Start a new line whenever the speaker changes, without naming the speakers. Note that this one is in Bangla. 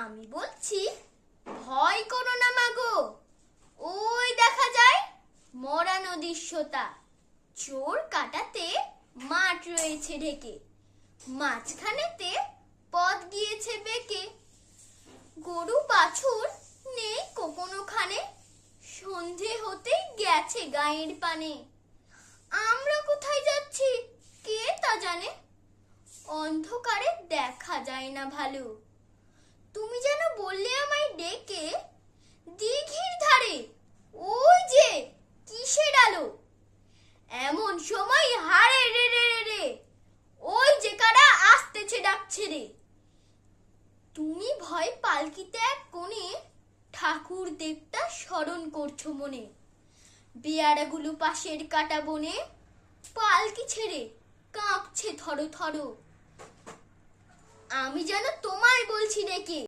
আমি বলছি, ভয় করো না মাগো। ওই দেখা যায় মরা নদীর সোতা। চোর কাটাতে মাঠ রয়েছে ঢেকে, মাঝখানেতে পথ গিয়েছে বেঁকে। গরু বাছুর নেই কোনোখানে, সন্ধে হতেই গেছে গায়ের পানে। আমরা কোথায় যাচ্ছি কে তা জানে, অন্ধকারে দেখা যায় না ভালো। তুমি যেন বললে আমায় ডেকে, দিঘির ধারে ওই যে কিসের আলো। এমন সময় হারে রে রে রে রে, ওই যে কারা আসতেছে ডাকছে রে। তুমি ভয় পালকিতে এক কোণে ঠাকুর দেবতা স্মরণ করছো মনে। বেয়ারাগুলো পাশের কাটা বনে পালকি ছেড়ে কাঁপছে থরো থরো। আমি যেন তোমায় বলছি ডেকে,